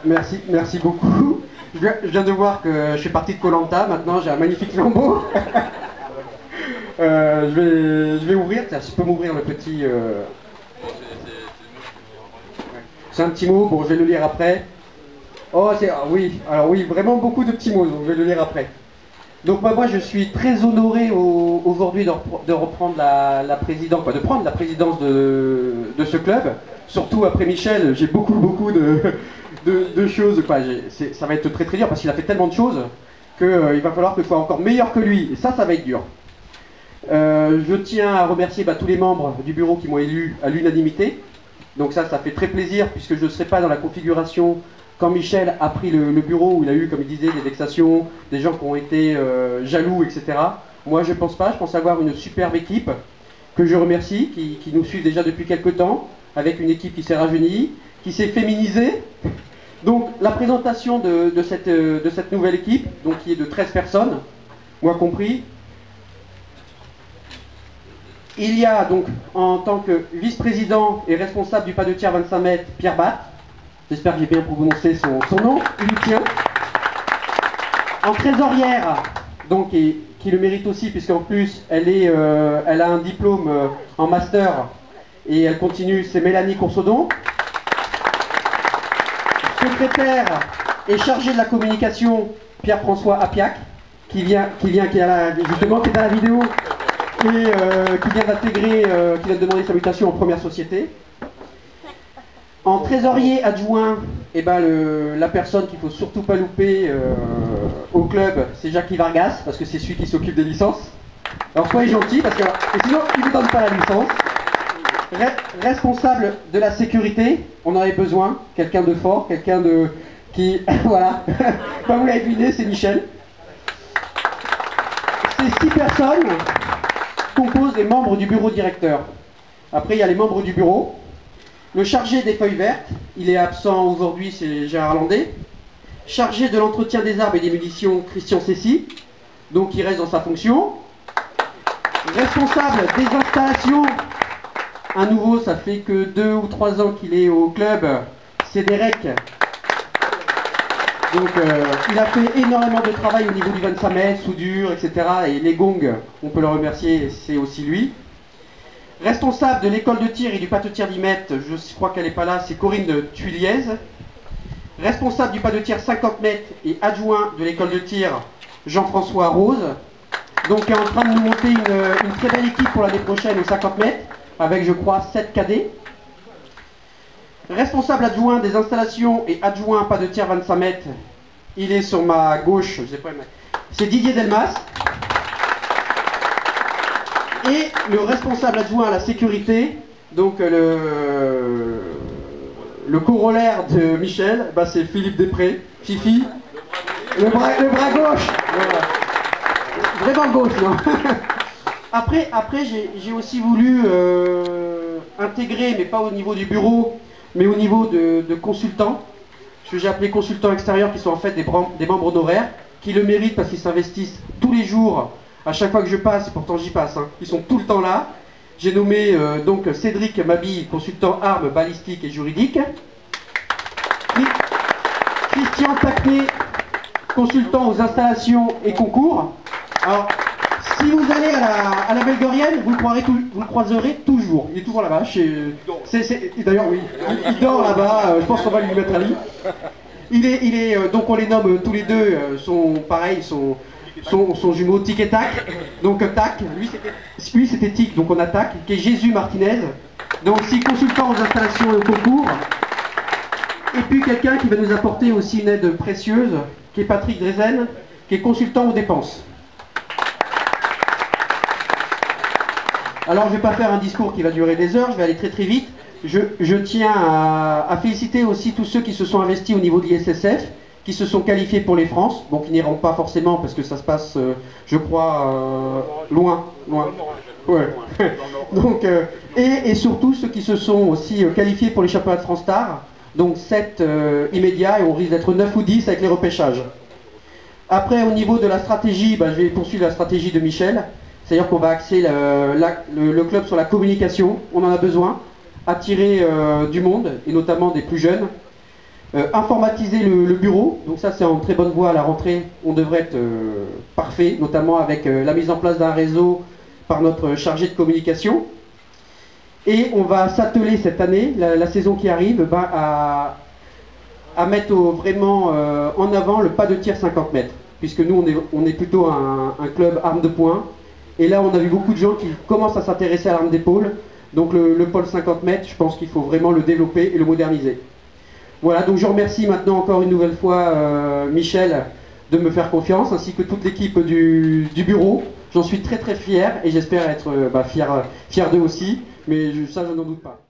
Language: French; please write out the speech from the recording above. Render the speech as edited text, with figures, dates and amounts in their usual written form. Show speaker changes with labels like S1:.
S1: Merci beaucoup. Je viens de voir que je suis parti de Koh Lanta, maintenant j'ai un magnifique flambeau. Je vais ouvrir, tiens, si je peux m'ouvrir le petit... C'est un petit mot, bon je vais le lire après. Oh oui, alors oui, vraiment beaucoup de petits mots, donc je vais le lire après. Donc moi je suis très honoré aujourd'hui de reprendre la présidence, de prendre la présidence de ce club. Surtout après Michel, j'ai beaucoup de choses. Ça va être très très dur parce qu'il a fait tellement de choses qu'il va falloir que je sois encore meilleur que lui. Et ça va être dur. Je tiens à remercier tous les membres du bureau qui m'ont élu à l'unanimité. Donc ça fait très plaisir puisque je ne serai pas dans la configuration quand Michel a pris le bureau où il a eu, comme il disait, des vexations, des gens qui ont été jaloux, etc. Moi je pense pas, je pense avoir une superbe équipe que je remercie, qui nous suit déjà depuis quelques temps, avec une équipe qui s'est rajeunie, qui s'est féminisée. Donc la présentation de cette nouvelle équipe, donc qui est de 13 personnes, moi compris. Il y a donc en tant que vice-président et responsable du pas de tir 25 mètres, Pierre Batte. J'espère que j'ai bien prononcé son nom, il y tient. En trésorière, donc, qui le mérite aussi, puisqu'en plus, elle a un diplôme en master, et elle continue, c'est Mélanie Coursodon. Secrétaire et chargé de la communication, Pierre-François Apiac, qui est dans la vidéo, et qui vient d'intégrer, qui vient de demander sa mutation en première société. En trésorier adjoint, la personne qu'il ne faut surtout pas louper au club, c'est Jacques Vargas, parce que c'est celui qui s'occupe des licences. Alors soyez gentils, parce que sinon il ne vous donne pas la licence. Responsable de la sécurité, on en avait besoin, quelqu'un de fort, quelqu'un qui... voilà, comme vous l'avez deviné, c'est Michel. Ces 6 personnes composent les membres du bureau directeur. Après, il y a les membres du bureau. Le chargé des feuilles vertes, il est absent aujourd'hui, c'est Gérard Landais. Chargé de l'entretien des armes et des munitions, Christian Cessy, donc il reste dans sa fonction. Responsable des installations, à nouveau, ça fait que 2 ou 3 ans qu'il est au club, c'est Derek. Donc il a fait énormément de travail au niveau du 25 mètres, soudure, etc. Et les gongs, on peut le remercier, c'est aussi lui. Responsable de l'école de tir et du pas de tir 10 mètres, je crois qu'elle n'est pas là, c'est Corinne de Tuiliez. Responsable du pas de tir 50 mètres et adjoint de l'école de tir, Jean-François Rose. Donc est en train de nous monter une très belle équipe pour l'année prochaine au 50 mètres, avec je crois 7 cadets. Responsable adjoint des installations et adjoint pas de tir 25 mètres, il est sur ma gauche, c'est Didier Delmas. Et le responsable adjoint à la sécurité, donc le corollaire de Michel, c'est Philippe Després, Fifi, le bras gauche, voilà. Vraiment gauche, non. Après j'ai aussi voulu intégrer, mais pas au niveau du bureau, mais au niveau de consultants, ce que j'ai appelé consultants extérieurs, qui sont en fait des membres honoraires, qui le méritent parce qu'ils s'investissent tous les jours. À chaque fois que je passe, et pourtant j'y passe, ils sont tout le temps là. J'ai nommé donc Cédric Mabille, consultant armes, balistiques et juridiques. Christian Tacné, consultant aux installations et concours. Alors, si vous allez à la Belgorienne, vous le croiserez toujours. Il est toujours là-bas. D'ailleurs, oui, il dort là-bas. Je pense qu'on va lui mettre un lit. Donc on les nomme tous les deux, sont pareils, son jumeau Tic et Tac, donc Tac, lui c'était Tic, donc on a Tac, qui est Jésus Martinez, donc 6 consultants aux installations et au concours, et puis quelqu'un qui va nous apporter aussi une aide précieuse, qui est Patrick Drezen, qui est consultant aux dépenses. Alors je ne vais pas faire un discours qui va durer des heures, je vais aller très très vite. Je tiens à féliciter aussi tous ceux qui se sont investis au niveau de l'ISSF, qui se sont qualifiés pour les France, donc ils n'iront pas forcément parce que ça se passe, je crois, loin. Ouais. Donc, et surtout ceux qui se sont aussi qualifiés pour les championnats de France Star, donc 7 immédiats, et on risque d'être 9 ou 10 avec les repêchages. Après, au niveau de la stratégie, je vais poursuivre la stratégie de Michel, c'est-à-dire qu'on va axer le club sur la communication, on en a besoin, attirer du monde, et notamment des plus jeunes. Informatiser le bureau, donc ça c'est en très bonne voie à la rentrée, on devrait être parfait, notamment avec la mise en place d'un réseau par notre chargé de communication. Et on va s'atteler cette année, la saison qui arrive, à mettre vraiment en avant le pas de tir 50 mètres, puisque nous on est plutôt un club arme de poing, et là on a vu beaucoup de gens qui commencent à s'intéresser à l'arme d'épaule, donc le pôle 50 mètres, je pense qu'il faut vraiment le développer et le moderniser. Voilà, donc je remercie maintenant encore une nouvelle fois Michel de me faire confiance, ainsi que toute l'équipe du bureau. J'en suis très très fier et j'espère être fier d'eux aussi, mais ça je n'en doute pas.